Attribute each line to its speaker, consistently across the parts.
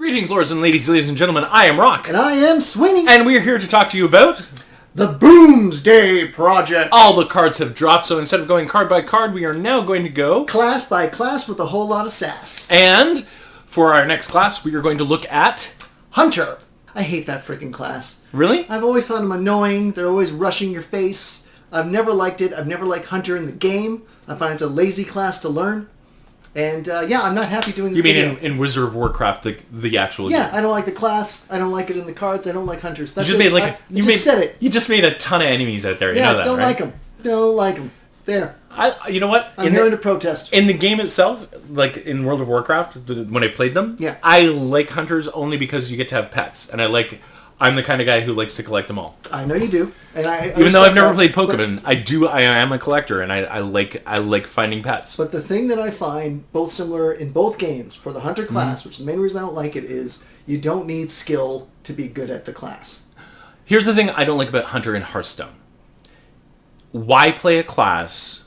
Speaker 1: Greetings, lords and ladies and gentlemen. I am Rock.
Speaker 2: And I am Sweeny.
Speaker 1: And we're here to talk to you about...
Speaker 2: the Boomsday Project.
Speaker 1: All the cards have dropped, so instead of going card by card, we are now going to go...
Speaker 2: class by class with a whole lot of sass.
Speaker 1: And for our next class, we are going to look at...
Speaker 2: Hunter. I hate that freaking class.
Speaker 1: Really?
Speaker 2: I've always found them annoying. They're always rushing your face. I've never liked it. I've never liked Hunter in the game. I find it's a lazy class to learn. And, yeah, I'm not happy doing this
Speaker 1: You mean
Speaker 2: video.
Speaker 1: in Wizard of Warcraft, the actual...
Speaker 2: Yeah, I don't like the class. I don't like it in the cards. I don't like Hunters. That's
Speaker 1: You just
Speaker 2: it.
Speaker 1: made like
Speaker 2: I just said it.
Speaker 1: You just made a ton of enemies out there. You
Speaker 2: Yeah,
Speaker 1: know that,
Speaker 2: don't
Speaker 1: right?
Speaker 2: like them. Don't like them. There.
Speaker 1: You know what?
Speaker 2: I'm here to protest.
Speaker 1: In the game itself, like in World of Warcraft, when I played them,
Speaker 2: yeah.
Speaker 1: I like hunters only because you get to have pets, and I'm the kind of guy who likes to collect them all.
Speaker 2: I know you do, and
Speaker 1: even though I've never played Pokemon, I am a collector, and I like finding pets.
Speaker 2: But the thing that I find both similar in both games for the Hunter class, which is the main reason I don't like it, is you don't need skill to be good at the class.
Speaker 1: Here's the thing I don't like about Hunter in Hearthstone. Why play a class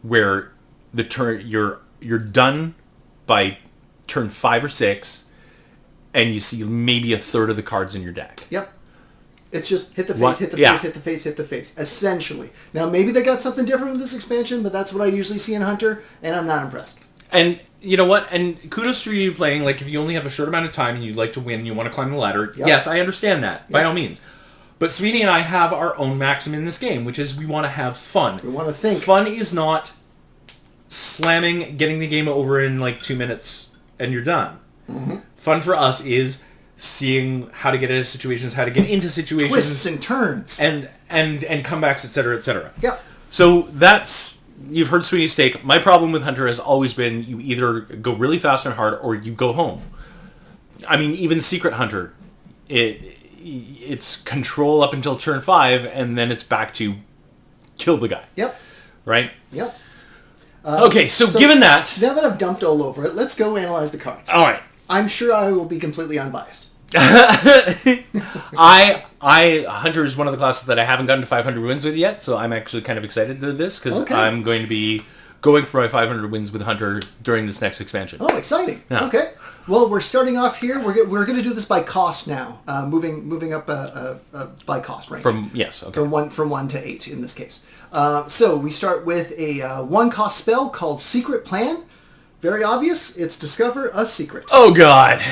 Speaker 1: where you're done by turn 5 or 6, and you see maybe a third of the cards in your deck?
Speaker 2: Yep. It's just hit the face,
Speaker 1: What?
Speaker 2: hit the
Speaker 1: Yeah.
Speaker 2: face, hit the face, hit the face. Essentially. Now, maybe they got something different with this expansion, but that's what I usually see in Hunter, and I'm not impressed.
Speaker 1: And you know what? And kudos to you playing, like, if you only have a short amount of time and you like to win, you want to climb the ladder.
Speaker 2: Yep.
Speaker 1: Yes, I understand that, by
Speaker 2: Yep.
Speaker 1: all means. But Sweeny and I have our own maxim in this game, which is we want to have fun.
Speaker 2: We want to think.
Speaker 1: Fun is not slamming, getting the game over in, like, 2 minutes, and you're done.
Speaker 2: Mm-hmm.
Speaker 1: Fun for us is seeing how to get out of situations, how to get into situations.
Speaker 2: Twists and turns.
Speaker 1: And comebacks, etc., etc.
Speaker 2: Yep.
Speaker 1: So that's... You've heard Sweeny's take. My problem with Hunter has always been you either go really fast and hard or you go home. I mean, even Secret Hunter, it's control up until turn 5, and then it's back to kill the guy.
Speaker 2: Yep.
Speaker 1: Right?
Speaker 2: Yep.
Speaker 1: Okay, so given that...
Speaker 2: Now that I've dumped all over it, let's go analyze the cards.
Speaker 1: All right.
Speaker 2: I'm sure I will be completely unbiased.
Speaker 1: Hunter is one of the classes that I haven't gotten to 500 wins with yet, so I'm actually kind of excited to this because I'm going to be going for my 500 wins with Hunter during this next expansion.
Speaker 2: Oh, exciting!
Speaker 1: Yeah.
Speaker 2: Okay, well, we're starting off here. We're going to do this by cost now, moving up by cost range.
Speaker 1: From
Speaker 2: 1 to 8 in this case. So we start with a 1 cost spell called Secret Plan. Very obvious. It's discover a secret.
Speaker 1: Oh God.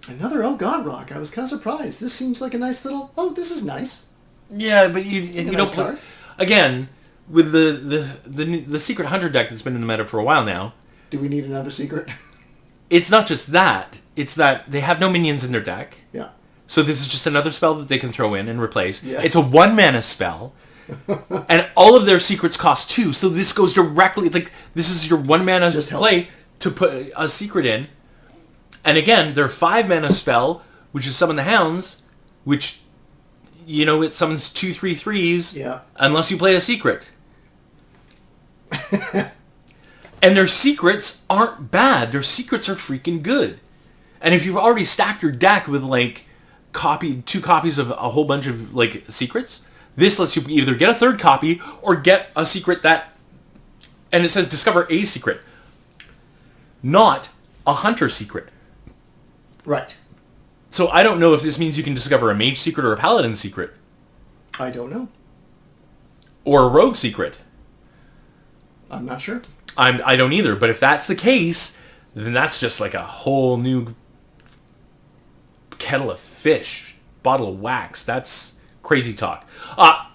Speaker 2: Another oh God rock. I was kind of surprised. This seems like a nice little. Oh, this is nice.
Speaker 1: Yeah, but you don't play again with the Secret Hunter deck that's been in the meta for a while now.
Speaker 2: Do we need another secret?
Speaker 1: It's not just that. It's that they have no minions in their deck.
Speaker 2: Yeah.
Speaker 1: So this is just another spell that they can throw in and replace.
Speaker 2: Yeah.
Speaker 1: It's a 1 mana spell. And all of their secrets cost 2. So this goes directly this is your 1 mana play to put a secret in. And again, their 5 mana spell, which is Summon the Hounds, which, it summons 2/3/3s unless you play a secret. And their secrets aren't bad. Their secrets are freaking good. And if you've already stacked your deck with 2 copies of a whole bunch of secrets, this lets you either get a 3rd copy or get a secret and it says discover a secret, not a hunter secret.
Speaker 2: Right.
Speaker 1: So I don't know if this means you can discover a mage secret or a paladin secret.
Speaker 2: I don't know.
Speaker 1: Or a rogue secret.
Speaker 2: I'm not sure.
Speaker 1: I don't either. But if that's the case, then that's just like a whole new kettle of fish, bottle of wax. That's crazy talk.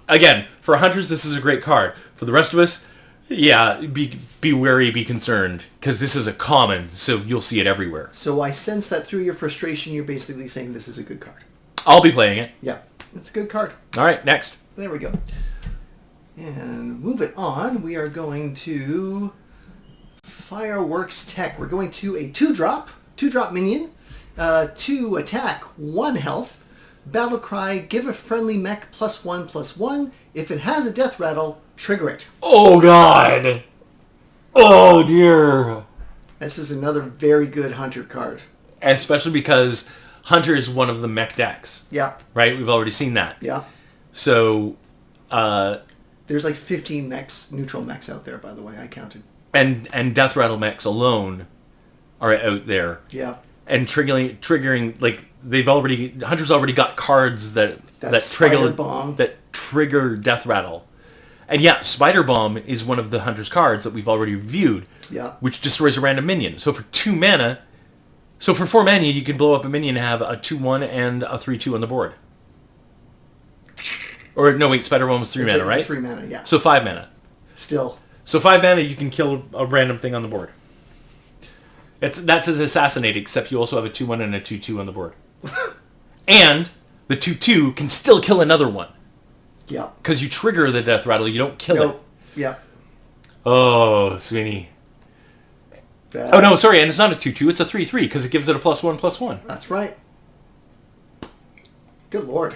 Speaker 1: Again, for hunters, this is a great card. For the rest of us, yeah, be wary, be concerned, because this is a common, so you'll see it everywhere.
Speaker 2: So I sense that through your frustration, you're basically saying this is a good card.
Speaker 1: I'll be playing it.
Speaker 2: Yeah, it's a good card.
Speaker 1: All right, next.
Speaker 2: There we go. And move it on. We are going to Fireworks Tech. We're going to a 2-drop minion, 2 attack, 1 health. Battle cry, give a friendly mech +1/+1. If it has a death rattle, trigger it.
Speaker 1: Oh God! Oh dear!
Speaker 2: This is another very good Hunter card.
Speaker 1: Especially because Hunter is one of the mech decks.
Speaker 2: Yeah.
Speaker 1: Right? We've already seen that.
Speaker 2: Yeah.
Speaker 1: So,
Speaker 2: there's 15 mechs, neutral mechs out there, by the way, I counted.
Speaker 1: And death rattle mechs alone are out there.
Speaker 2: Yeah.
Speaker 1: and triggering like Hunter's already got cards that trigger Death Rattle. And yeah, Spider Bomb is one of the Hunter's cards that we've already reviewed, which destroys a random minion. So for 4 mana, you can blow up a minion and have a 2/1 and a 3/2 on the board. Or no, wait, Spider Bomb was 3 mana, right?
Speaker 2: 3 mana, yeah.
Speaker 1: So 5 mana.
Speaker 2: Still.
Speaker 1: So 5 mana, you can kill a random thing on the board. That's as Assassinate, except you also have a 2/1 and a 2/2 on the board. And the 2/2 can still kill another one.
Speaker 2: Yeah.
Speaker 1: Because you trigger the Death Rattle, you don't kill it.
Speaker 2: Yeah.
Speaker 1: Oh, Sweeny. Oh, no, sorry, and it's not a 2/2, it's a 3/3, because it gives it a +1/+1.
Speaker 2: That's right. Good lord.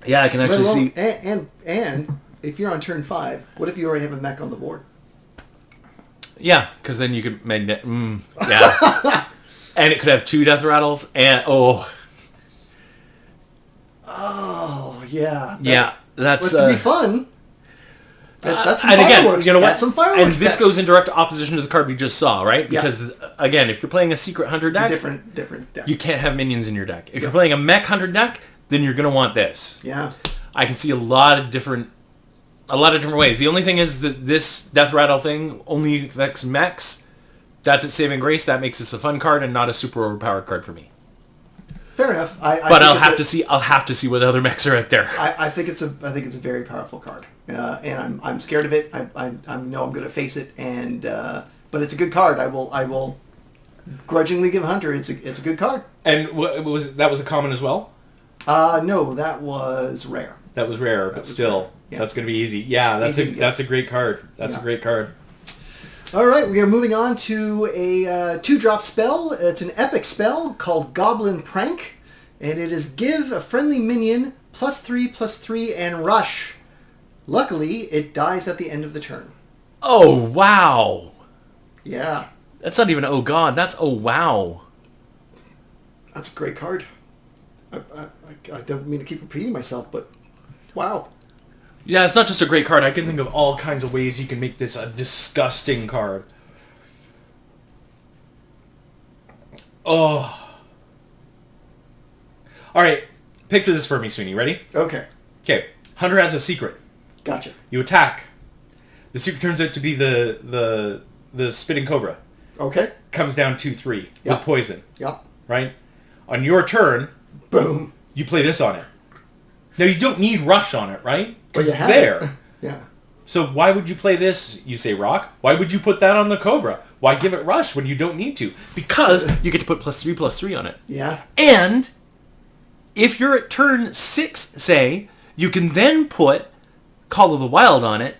Speaker 1: Yeah, I can actually see...
Speaker 2: And if you're on turn 5, what if you already have a mech on the board?
Speaker 1: Yeah, because then you could... yeah. And it could have 2 Death Rattles, and...
Speaker 2: Oh, yeah.
Speaker 1: That's
Speaker 2: going to be fun. That's some
Speaker 1: and again,
Speaker 2: fireworks.
Speaker 1: You know what?
Speaker 2: That's some fireworks.
Speaker 1: And this goes in direct opposition to the card we just saw, right? Because, again, if you're playing a Secret Hunter deck...
Speaker 2: It's a different deck.
Speaker 1: You can't have minions in your deck. If you're playing a Mech Hunter deck, then you're going to want this.
Speaker 2: Yeah.
Speaker 1: I can see a lot of different ways. The only thing is that this Death Rattle thing only affects mechs. That's its saving grace. That makes this a fun card and not a super overpowered card for me.
Speaker 2: Fair enough.
Speaker 1: But I'll have to see what other mechs are out there.
Speaker 2: I think it's a very powerful card, and I'm scared of it. I know I'm going to face it, and but it's a good card. I will grudgingly give Hunter. It's a good card.
Speaker 1: And that was a common as well?
Speaker 2: No, that was rare.
Speaker 1: That was rare, but still, that's going to be easy. Yeah, that's a great card. That's a great card.
Speaker 2: All right, we are moving on to a 2-drop spell. It's an epic spell called Goblin Prank, and it is give a friendly minion +3/+3 and rush. Luckily, it dies at the end of the turn.
Speaker 1: Oh, wow.
Speaker 2: Yeah.
Speaker 1: That's not even oh god, that's oh wow.
Speaker 2: That's a great card. I don't mean to keep repeating myself, but wow.
Speaker 1: Yeah, it's not just a great card. I can think of all kinds of ways you can make this a disgusting card. Oh. Alright, picture this for me, Sweeny. Ready?
Speaker 2: Okay.
Speaker 1: Okay, Hunter has a secret.
Speaker 2: Gotcha.
Speaker 1: You attack. The secret turns out to be the Spitting Cobra.
Speaker 2: Okay.
Speaker 1: Comes down 2/3 with poison.
Speaker 2: Yep.
Speaker 1: Right? On your turn,
Speaker 2: boom,
Speaker 1: you play this on it. Now, you don't need Rush on it, right? Because it's there.
Speaker 2: Yeah.
Speaker 1: So why would you play this, you say, Rock? Why would you put that on the Cobra? Why give it Rush when you don't need to? Because you get to put +3/+3 on it.
Speaker 2: Yeah.
Speaker 1: And if you're at turn 6, say, you can then put Call of the Wild on it,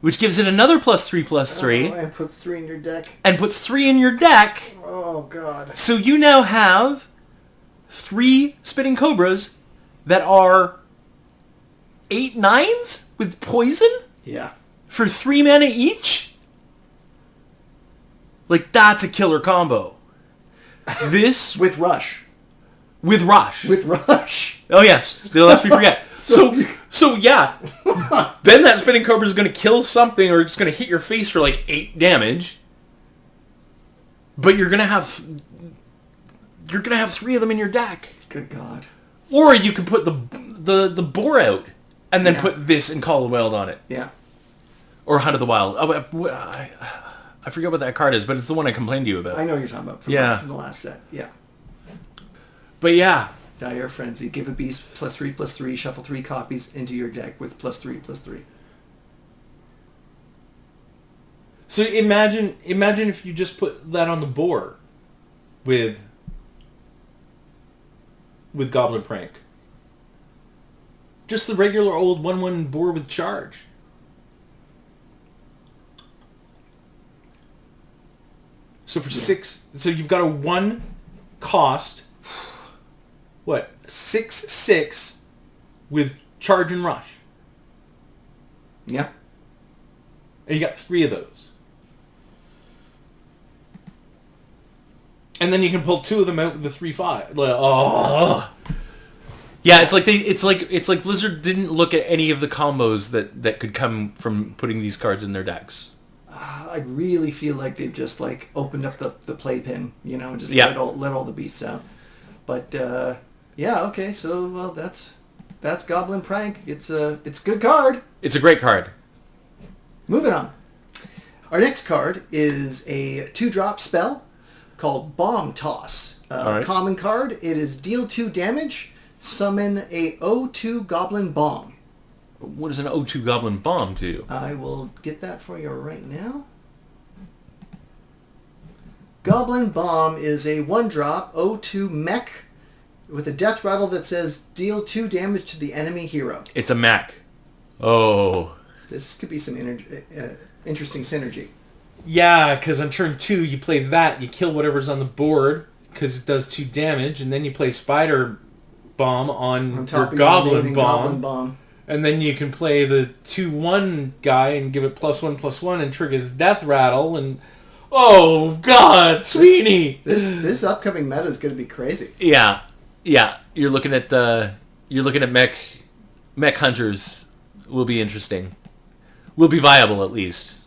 Speaker 1: which gives it another +3/+3.
Speaker 2: Oh, and puts 3 in your deck.
Speaker 1: And puts 3 in your deck.
Speaker 2: Oh, God.
Speaker 1: So you now have 3 Spitting Cobras that are 8/9s with poison?
Speaker 2: Yeah.
Speaker 1: For 3 mana each? Like, that's a killer combo. This...
Speaker 2: With Rush.
Speaker 1: With Rush.
Speaker 2: With Rush.
Speaker 1: Oh, yes. Lest we forget. So yeah. Then that Spitting Cobra is going to kill something or it's going to hit your face for like 8 damage. But you're going to have 3 of them in your deck.
Speaker 2: Good God.
Speaker 1: Or you could put the boar out and then put this and Call of the Wild on it.
Speaker 2: Yeah.
Speaker 1: Or Hunt of the Wild. Oh, I forget what that card is, but it's the one I complained to you about.
Speaker 2: I know what you're talking about from the last set. Yeah.
Speaker 1: But yeah.
Speaker 2: Dire Frenzy. Give a beast +3/+3. Shuffle 3 copies into your deck with +3/+3.
Speaker 1: So imagine if you just put that on the board with Goblin Prank. Just the regular old 1/1 board with charge. So for 6, so you've got a 1 cost, what, 6/6 with charge and rush.
Speaker 2: Yeah.
Speaker 1: And you got 3 of those. And then you can pull 2 of them out with the 3/5. Oh. Yeah, it's like Blizzard didn't look at any of the combos that could come from putting these cards in their decks.
Speaker 2: I really feel like they've just like opened up the playpen, you know, and just let all the beasts out. But yeah, okay, so well that's Goblin Prank. It's a good card.
Speaker 1: It's a great card.
Speaker 2: Moving on. Our next card is a 2-drop spell called Bomb Toss.
Speaker 1: Right.
Speaker 2: Common card. It is deal 2 damage. Summon a O2 Goblin Bomb.
Speaker 1: What does an O2 Goblin Bomb do?
Speaker 2: I will get that for you right now. Goblin Bomb is a 1-drop O2 mech with a death rattle that says deal 2 damage to the enemy hero.
Speaker 1: It's a mech. Oh.
Speaker 2: This could be some interesting synergy.
Speaker 1: Yeah, because on turn 2 you play that, you kill whatever's on the board because it does 2 damage, and then you play Spider Bomb on
Speaker 2: top
Speaker 1: your
Speaker 2: of
Speaker 1: Goblin
Speaker 2: Goblin Bomb.
Speaker 1: And then you can play the 2/1 guy and give it +1/+1 and trigger his death rattle, and oh god, Sweeny!
Speaker 2: This upcoming meta is going to be crazy.
Speaker 1: Yeah. You're looking at mech hunters will be interesting. Will be viable at least.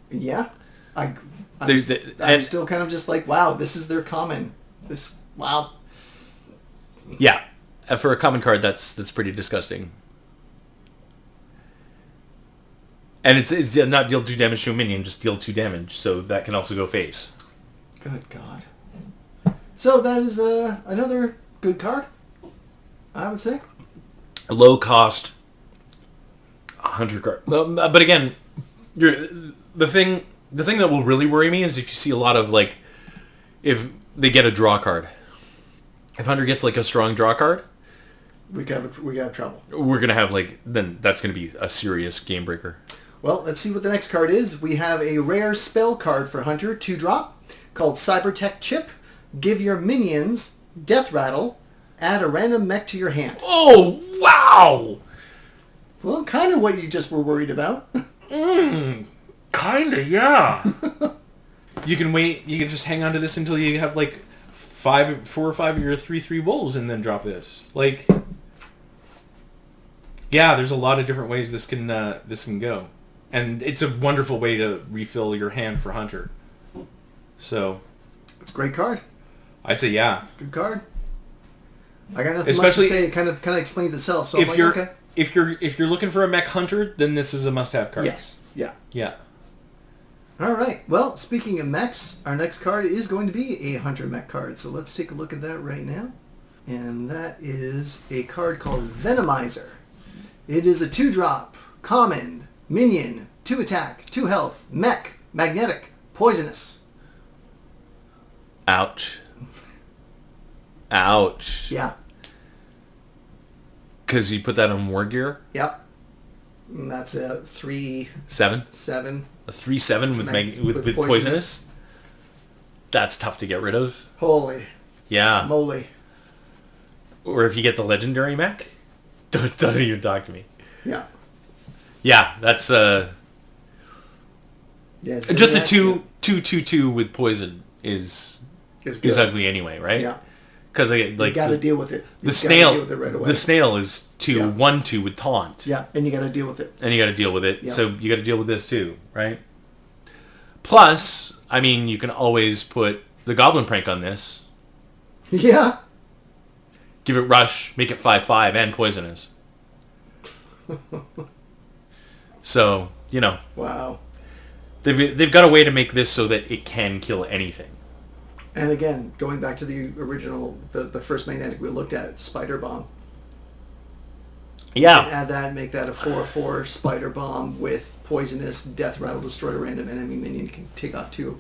Speaker 2: Yeah, I'm
Speaker 1: and
Speaker 2: still kind of just like, wow, this is their common. Wow.
Speaker 1: Yeah, for a common card, that's pretty disgusting. And it's not deal 2 damage to a minion, just deal 2 damage, so that can also go face.
Speaker 2: Good God. So that is another good card, I would say.
Speaker 1: A low cost hunter card. But again, the thing that will really worry me is if you see a lot of like, if they get a draw card. If Hunter gets like a strong draw card,
Speaker 2: we got trouble.
Speaker 1: We're gonna have then that's gonna be a serious game breaker.
Speaker 2: Well, let's see what the next card is. We have a rare spell card for Hunter, 2-drop, called Cybertech Chip. Give your minions Death Rattle. Add a random mech to your hand.
Speaker 1: Oh wow!
Speaker 2: Well, kind of what you just were worried about.
Speaker 1: Kinda, yeah. You can wait. You can just hang on to this until you have like 4 or 5 of your 3/3 wolves, and then drop this. Like, yeah, there's a lot of different ways this can go, and it's a wonderful way to refill your hand for Hunter. So,
Speaker 2: it's a great card.
Speaker 1: I'd say yeah.
Speaker 2: It's a good card. I got nothing much to say. It kind of explains itself. So
Speaker 1: if you're looking for a mech hunter, then this is a must-have card.
Speaker 2: Yes. Yeah.
Speaker 1: Yeah.
Speaker 2: All right. Well, speaking of mechs, our next card is going to be a hunter mech card. So let's take a look at that right now. And that is a card called Venomizer. It is a 2-drop, common, minion, 2 attack, 2 health, mech, magnetic, poisonous.
Speaker 1: Ouch. Ouch.
Speaker 2: Yeah.
Speaker 1: Because you put that on War Gear?
Speaker 2: Yep. And that's a 3...
Speaker 1: 7?
Speaker 2: 7.
Speaker 1: A 3/7 with poisonous? That's tough to get rid of.
Speaker 2: Holy.
Speaker 1: Yeah.
Speaker 2: Moly.
Speaker 1: Or if you get the legendary mech? Don't even talk to me.
Speaker 2: Yeah.
Speaker 1: Yeah, that's
Speaker 2: yeah,
Speaker 1: just a 2/2/2 with poison is ugly anyway, right?
Speaker 2: Yeah.
Speaker 1: Because
Speaker 2: you got to deal with it.
Speaker 1: The snail,
Speaker 2: deal with it right away.
Speaker 1: The snail is 1/2 with taunt.
Speaker 2: Yeah, and you got to deal with it.
Speaker 1: And you got to deal with it.
Speaker 2: Yeah.
Speaker 1: So you got to deal with this too, right? Plus, I mean, you can always put the Goblin Prank on this.
Speaker 2: Yeah.
Speaker 1: Give it rush, make it 5/5 and poisonous. So,
Speaker 2: Wow.
Speaker 1: They've got a way to make this so that it can kill anything.
Speaker 2: And again, going back to the original, the first magnetic we looked at, Spider Bomb.
Speaker 1: Yeah.
Speaker 2: Add that, make that a 4/4 Spider Bomb with poisonous, death rattle, destroy a random enemy minion, can take off 2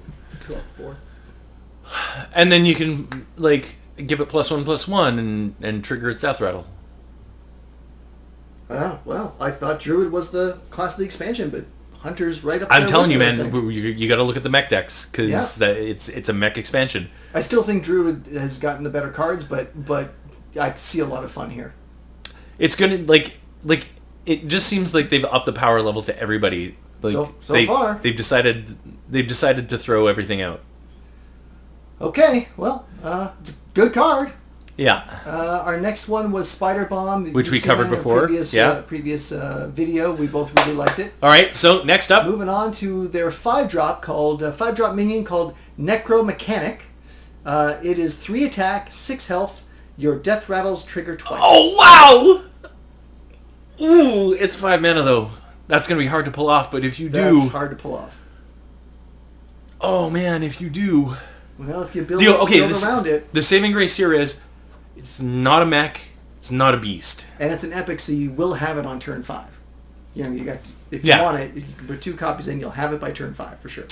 Speaker 2: off 4.
Speaker 1: And then you can give it +1/+1 and trigger its death rattle.
Speaker 2: Oh, well, I thought Druid was the class of the expansion, but Hunter's right up there.
Speaker 1: I'm telling you,
Speaker 2: with it,
Speaker 1: man, you got to look at the mech decks because it's a mech expansion.
Speaker 2: I still think Druid has gotten the better cards, but I see a lot of fun here.
Speaker 1: It's gonna it just seems like they've upped the power level to everybody.
Speaker 2: So far,
Speaker 1: they've decided to throw everything out.
Speaker 2: Okay, well, it's a good card.
Speaker 1: Yeah.
Speaker 2: Our next one was Spider Bomb,
Speaker 1: Which we
Speaker 2: You've seen
Speaker 1: covered
Speaker 2: that in a
Speaker 1: before.
Speaker 2: Previous video. We both really liked it.
Speaker 1: All right, so next up.
Speaker 2: Moving on to their 5-drop minion called Necro Mechanic. It is 3 attack, 6 health. Your death rattles trigger twice.
Speaker 1: Oh, wow! Ooh, it's 5 mana, though. That's going to be hard to pull off, but if you do...
Speaker 2: That's hard to pull off.
Speaker 1: Oh, man, if you do...
Speaker 2: Well, if you build around it...
Speaker 1: The saving grace here is, it's not a mech, it's not a beast.
Speaker 2: And it's an epic, so you will have it on turn 5. You know, you got if you want it, you can put 2 copies in, you'll have it by turn 5, for sure.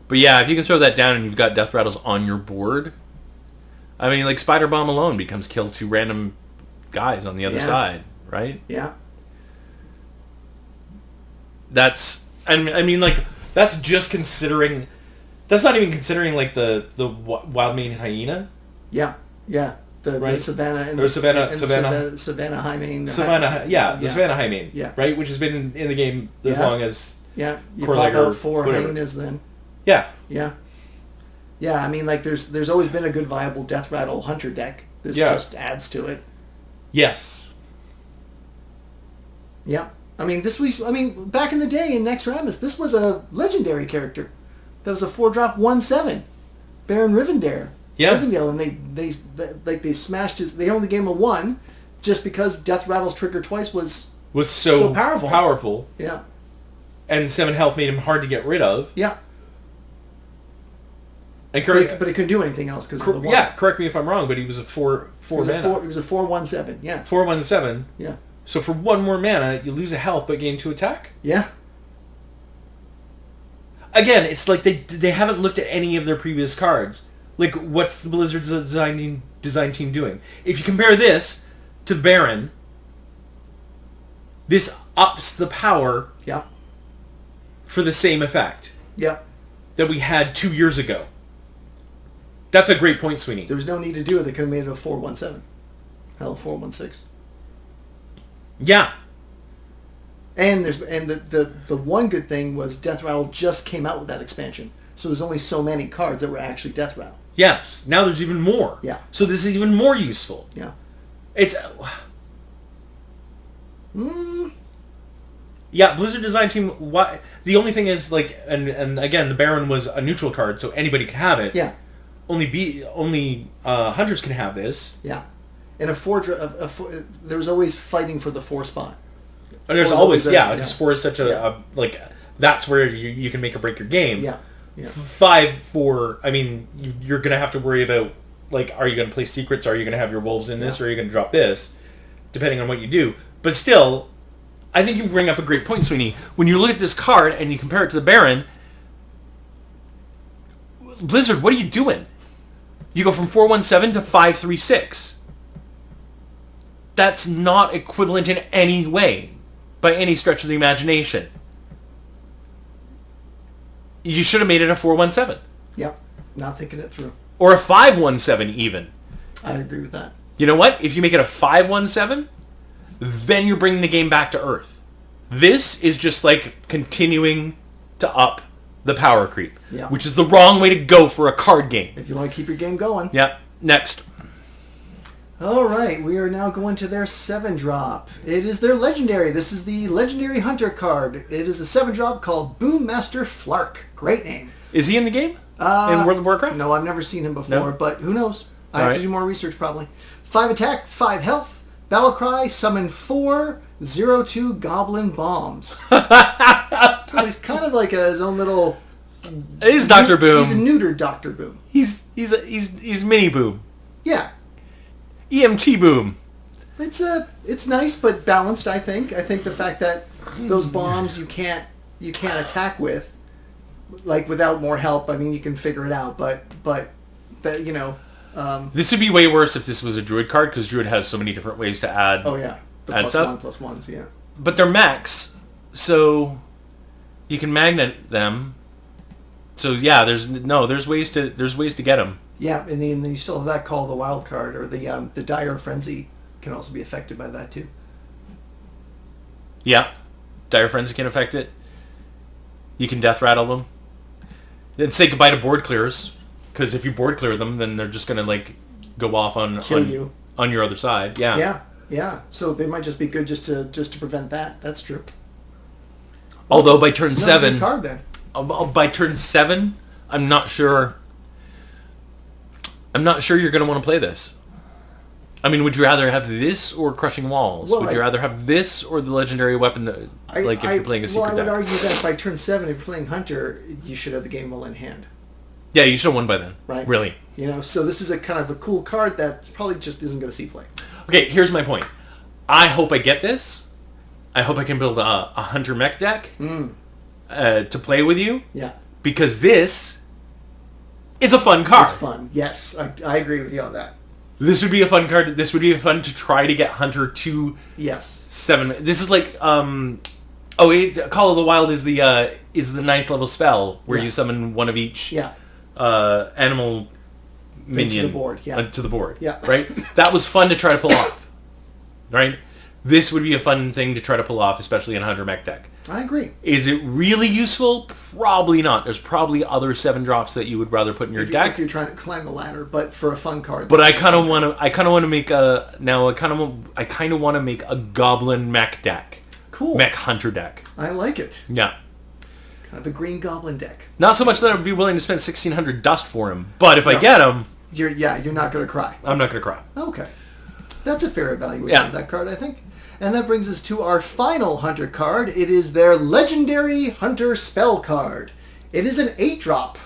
Speaker 1: But yeah, if you can throw that down and you've got death rattles on your board, I mean, like Spider Bomb alone becomes kill to random guys on the other side, right?
Speaker 2: Yeah.
Speaker 1: That's, I mean, like, that's just considering, that's not even considering, like, the Wild Mane Hyena.
Speaker 2: Yeah, yeah. The Savannah and
Speaker 1: or Savannah
Speaker 2: High Mane.
Speaker 1: The Savannah High Mane,
Speaker 2: yeah.
Speaker 1: Right? Which has been in the game as long as...
Speaker 2: Yeah, you pop out 4 hyenas then.
Speaker 1: Yeah.
Speaker 2: Yeah. Yeah, I mean, like, there's always been a good viable Death Rattle Hunter deck. This just adds to it.
Speaker 1: Yes.
Speaker 2: Yeah. I mean, back in the day in Nexramus, this was a legendary character. That was a 4-drop 1/7. Baron Rivendare.
Speaker 1: Yeah.
Speaker 2: Rivendale, and they smashed his... They only gave him a 1 just because Death Rattles trigger twice was so powerful. Yeah.
Speaker 1: And 7 health made him hard to get rid of.
Speaker 2: Yeah.
Speaker 1: And
Speaker 2: but he couldn't do anything else because of the 1.
Speaker 1: Yeah, correct me if I'm wrong, but he was a 4 mana.
Speaker 2: He was a 4/1/7, yeah.
Speaker 1: 4/1/7.
Speaker 2: Yeah.
Speaker 1: So for 1 more mana, you lose a health but gain 2 attack?
Speaker 2: Yeah.
Speaker 1: Again, it's like they haven't looked at any of their previous cards. Like, what's the Blizzard design team doing? If you compare this to Baron, this ups the power for the same effect that we had 2 years ago. That's a great point, Sweeny.
Speaker 2: There was no need to do it. They could have made it a 4/1/7. Hell, 4/1/6.
Speaker 1: Yeah.
Speaker 2: And the one good thing was Death Rattle just came out with that expansion. So there's only so many cards that were actually Death Rattle.
Speaker 1: Yes. Now there's even more.
Speaker 2: Yeah.
Speaker 1: So this is even more useful.
Speaker 2: Yeah.
Speaker 1: It's... Yeah, Blizzard design team... The only thing is, like... And again, the Baron was a neutral card, so anybody could have it.
Speaker 2: Yeah.
Speaker 1: Only hunters can have this.
Speaker 2: Yeah. And there was always fighting for the 4 spot.
Speaker 1: There's always because 4 is such a like, that's where you can make or break your game.
Speaker 2: Yeah. Yeah.
Speaker 1: 5, 4, I mean, you're going to have to worry about, like, are you going to play secrets? Are you going to have your wolves in this? Or are you going to drop this? Depending on what you do. But still, I think you bring up a great point, Sweeny. When you look at this card and you compare it to the Baron, Blizzard, what are you doing? You go from 4/1/7 to 5/3/6. That's not equivalent in any way, by any stretch of the imagination. You should have made it a 4/1/7.
Speaker 2: Yep. Not thinking it through.
Speaker 1: Or a 5/1/7 even.
Speaker 2: I'd agree with that.
Speaker 1: You know what? If you make it a 5/1/7, then you're bringing the game back to earth. This is just like continuing to up the power creep, which is the wrong way to go for a card game.
Speaker 2: If you want to keep your game going.
Speaker 1: Yep. Next.
Speaker 2: All right, we are now going to their 7-drop. It is their legendary. This is the legendary hunter card. It is a 7-drop called Boommaster Flark. Great name.
Speaker 1: Is he in the game? In World of Warcraft?
Speaker 2: No, I've never seen him before, but who knows? I have to do more research probably. 5 attack, 5 health. Battle cry, summon 4 0/2 goblin bombs. So he's kind of like his own little...
Speaker 1: He's Dr. Boom.
Speaker 2: He's a neutered Dr. Boom.
Speaker 1: He's mini Boom.
Speaker 2: Yeah.
Speaker 1: EMT Boom.
Speaker 2: It's nice but balanced, I think. I think the fact that those bombs you can't attack with, like, without more help. I mean, you can figure it out, but that, you know.
Speaker 1: This would be way worse if this was a Druid card, because Druid has so many different ways to add.
Speaker 2: Oh yeah, the
Speaker 1: add stuff.
Speaker 2: +1/+1s, yeah.
Speaker 1: But they're mechs, so you can magnet them. So yeah, there's ways to get them.
Speaker 2: Yeah, and then you still have that Call the Wild card, or the Dire Frenzy can also be affected by that too.
Speaker 1: Yeah, Dire Frenzy can affect it. You can death rattle them. Then say goodbye to board clears. Because if you board clear them, then they're just gonna like go off
Speaker 2: Kill you.
Speaker 1: on your other side. Yeah.
Speaker 2: Yeah, yeah. So they might just be good just to prevent that. That's true.
Speaker 1: Although by turn
Speaker 2: It's not a
Speaker 1: 7,
Speaker 2: good card then.
Speaker 1: by turn 7, I'm not sure. I'm not sure you're gonna want to play this. I mean, would you rather have this or Crushing Walls?
Speaker 2: Well,
Speaker 1: would you rather have this or the legendary weapon that, if you're playing a secret
Speaker 2: I would
Speaker 1: deck?
Speaker 2: argue that by turn 7, if you're playing Hunter, you should have the game well in hand.
Speaker 1: Yeah, you should have won by then.
Speaker 2: Right.
Speaker 1: Really.
Speaker 2: You know, so this is a kind of a cool card that probably just isn't going to see play.
Speaker 1: Okay, here's my point. I hope I get this. I hope I can build a Hunter mech deck to play with you.
Speaker 2: Yeah.
Speaker 1: Because this is a fun card.
Speaker 2: It's fun. Yes, I agree with you on that.
Speaker 1: This would be a fun card. This would be fun to try to get Hunter to
Speaker 2: Yes.
Speaker 1: 7. This is like Call of the Wild is the 9th level spell where you summon one of each animal minion
Speaker 2: to the board. Yeah.
Speaker 1: To the board.
Speaker 2: Yeah.
Speaker 1: Right. That was fun to try to pull off. Right. This would be a fun thing to try to pull off, especially in a Hunter mech deck.
Speaker 2: I agree.
Speaker 1: Is it really useful? Probably not. There's probably other 7 drops that you would rather put in your deck.
Speaker 2: If you're trying to climb the ladder, but for a fun card.
Speaker 1: But I kind of want to make a Goblin mech deck.
Speaker 2: Cool.
Speaker 1: Mech Hunter deck.
Speaker 2: I like it.
Speaker 1: Yeah.
Speaker 2: Kind of a green goblin deck.
Speaker 1: Not so much that I would be willing to spend 1,600 dust for him, but if I get him,
Speaker 2: You're not going to cry.
Speaker 1: I'm not going to cry.
Speaker 2: Okay. That's a fair evaluation of that card, I think. And that brings us to our final Hunter card. It is their legendary Hunter spell card. It is an 8-drop.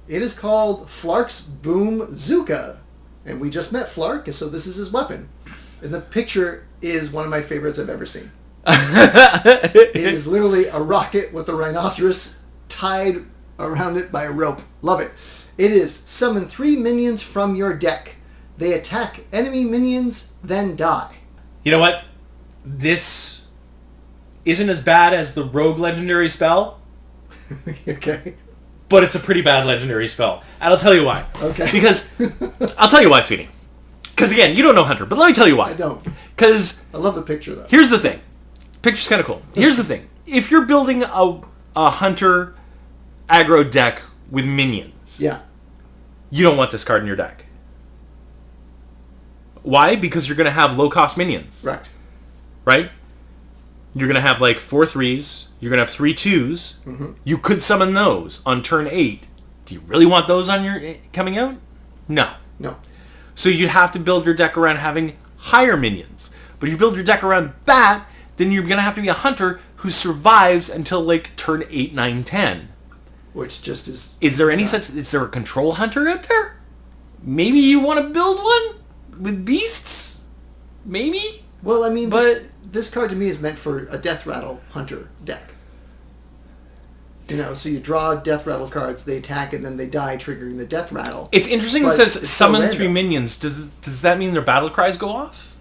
Speaker 2: It is called Flark's Boomzooka. And we just met Flark, so this is his weapon. And the picture is one of my favorites I've ever seen. It is literally a rocket with a rhinoceros tied around it by a rope. Love it. It is summon 3 minions from your deck. They attack enemy minions, then die.
Speaker 1: You know what? This isn't as bad as the Rogue legendary spell,
Speaker 2: Okay.
Speaker 1: but it's a pretty bad legendary spell. And I'll tell you why.
Speaker 2: Okay.
Speaker 1: Because, I'll tell you why, Sweeny. Because again, you don't know Hunter, but let me tell you why.
Speaker 2: I don't.
Speaker 1: Because
Speaker 2: I love the picture, though.
Speaker 1: here's the thing. Picture's kind of cool. Here's the thing. If you're building a Hunter aggro deck with minions,
Speaker 2: Yeah.
Speaker 1: you don't want this card in your deck. Why? Because you're going to have low-cost minions.
Speaker 2: Right.
Speaker 1: Right? You're going to have like 4 3s. You're going to have 3 2s.
Speaker 2: Mm-hmm.
Speaker 1: You could summon those on turn 8. Do you really want those on your coming out? No.
Speaker 2: No.
Speaker 1: So you'd have to build your deck around having higher minions. But if you build your deck around that, then you're going to have to be a Hunter who survives until like turn 8, 9, 10.
Speaker 2: Which just is...
Speaker 1: Is there a control Hunter out there? Maybe you want to build one with beasts? Maybe?
Speaker 2: Well, I mean, this card to me is meant for a Death Rattle Hunter deck. You know, so you draw Death Rattle cards, they attack, and then they die, triggering the Death Rattle.
Speaker 1: It's interesting it says summon 3 minions. Does that mean their battle cries go off?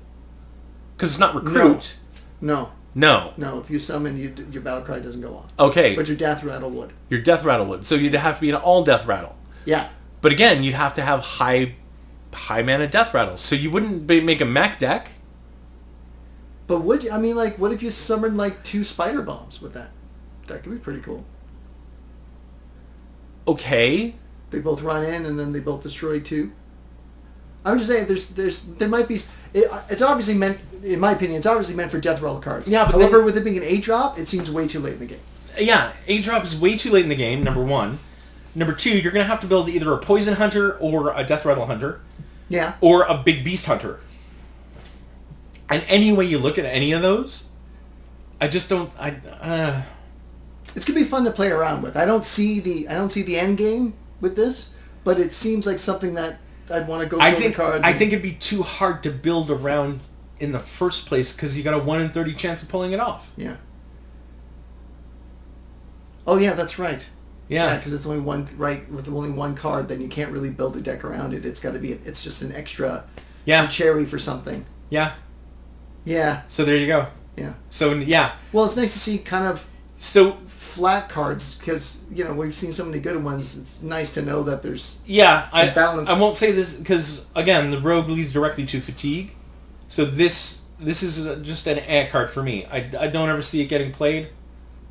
Speaker 1: Because it's not recruit.
Speaker 2: No.
Speaker 1: No.
Speaker 2: No, if you summon, your battle cry doesn't go off.
Speaker 1: Okay.
Speaker 2: But your Death Rattle would.
Speaker 1: Your Death Rattle would. So you'd have to be an all Death Rattle.
Speaker 2: Yeah.
Speaker 1: But again, you'd have to have high mana Death Rattles. So you wouldn't make a mech deck.
Speaker 2: But would you, I mean, like, what if you summoned, like, 2 Spider Bombs with that? That could be pretty cool.
Speaker 1: Okay.
Speaker 2: They both run in, and then they both destroy 2. I'm just saying, there might be... It's obviously meant, in my opinion, it's obviously meant for Death Rattle cards.
Speaker 1: Yeah, but
Speaker 2: however, with it being an 8-drop, it seems way too late in the game.
Speaker 1: Yeah, 8-drop is way too late in the game, number 1. Number 2, you're going to have to build either a Poison Hunter or a Death Rattle Hunter.
Speaker 2: Yeah.
Speaker 1: Or a Big Beast Hunter. And any way you look at any of those, I just don't...
Speaker 2: It's going to be fun to play around with. I don't see the end game with this, but it seems like something that I'd want to go through the cards.
Speaker 1: I think it'd be too hard to build around in the first place because you got a 1 in 30 chance of pulling it off.
Speaker 2: Yeah. Oh yeah, that's right.
Speaker 1: Yeah,
Speaker 2: because it's only one, right? With only one card, then you can't really build a deck around it. It's got to be. It's just an extra.
Speaker 1: Yeah.
Speaker 2: It's a cherry for something.
Speaker 1: Yeah.
Speaker 2: Yeah.
Speaker 1: So there you go.
Speaker 2: Yeah.
Speaker 1: So yeah.
Speaker 2: Well, it's nice to see kind of flat cards because we've seen so many good ones. It's nice to know that there's some balance.
Speaker 1: I won't say this because again, the Rogue leads directly to fatigue. So this is just an ad card for me. I don't ever see it getting played.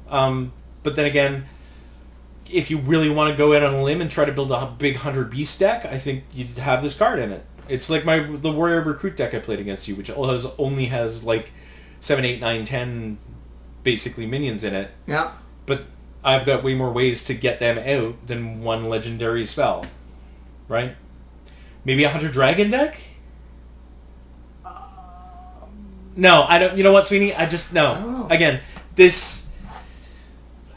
Speaker 1: But then again, if you really want to go out on a limb and try to build a big Hunter Beast deck, I think you'd have this card in it. It's like the Warrior Recruit deck I played against you, which only has like 7, 8, 9, 10 basically minions in it.
Speaker 2: Yeah.
Speaker 1: But I've got way more ways to get them out than one legendary spell. Right? Maybe a Hunter Dragon deck? No, I don't. You know what, Sweeny? I don't know. Again, this,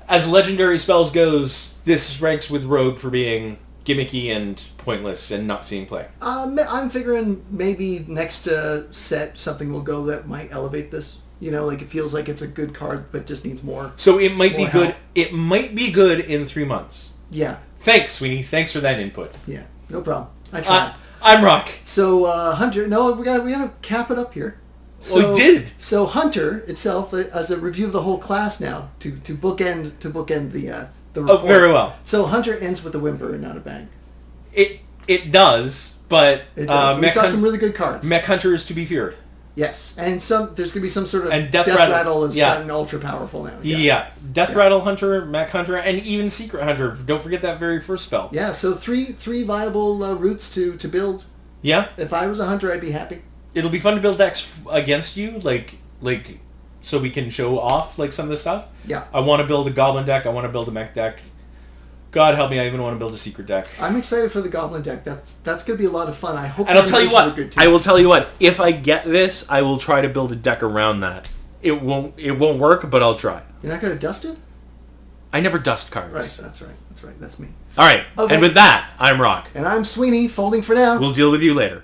Speaker 1: as legendary spells goes, this ranks with Rogue for being gimmicky and pointless and not seeing play.
Speaker 2: I'm figuring maybe next set something will go that might elevate this. You know, like it feels like it's a good card, but just needs more.
Speaker 1: So it might be good.
Speaker 2: Help.
Speaker 1: It might be good in 3 months.
Speaker 2: Yeah.
Speaker 1: Thanks, Sweeny. Thanks for that input.
Speaker 2: Yeah. No problem. I tried.
Speaker 1: I'm Rock.
Speaker 2: So Hunter. No, we gotta cap it up here. So,
Speaker 1: we did.
Speaker 2: So Hunter itself, as a review of the whole class now, to bookend the report.
Speaker 1: Oh, very well.
Speaker 2: So Hunter ends with a whimper and not a bang.
Speaker 1: It does, but
Speaker 2: It does. We saw some really good cards.
Speaker 1: Mech Hunter is to be feared.
Speaker 2: Yes, and there's gonna be some sort of
Speaker 1: And
Speaker 2: Death
Speaker 1: Rattle.
Speaker 2: Rattle has
Speaker 1: Yeah.
Speaker 2: gotten ultra powerful now.
Speaker 1: Yeah. Death Rattle Hunter, Mech Hunter, and even Secret Hunter. Don't forget that very first spell.
Speaker 2: Yeah. So three viable routes to build.
Speaker 1: Yeah.
Speaker 2: If I was a hunter, I'd be happy.
Speaker 1: It'll be fun to build decks against you, like so we can show off like some of the stuff.
Speaker 2: Yeah.
Speaker 1: I want to build a Goblin deck. I want to build a Mech deck. God help me, I even want to build a Secret deck.
Speaker 2: I'm excited for the Goblin deck. That's gonna be a lot of fun. I hope.
Speaker 1: And I'll tell you
Speaker 2: animations are
Speaker 1: what.
Speaker 2: good too.
Speaker 1: I will tell you what. If I get this, I will try to build a deck around that. It won't work, but I'll try.
Speaker 2: You're not gonna dust it?
Speaker 1: I never dust cards.
Speaker 2: Right. That's right. That's me.
Speaker 1: All right.
Speaker 2: Okay.
Speaker 1: And with that, I'm Rock.
Speaker 2: And I'm Sweeny, folding for now.
Speaker 1: We'll deal with you later.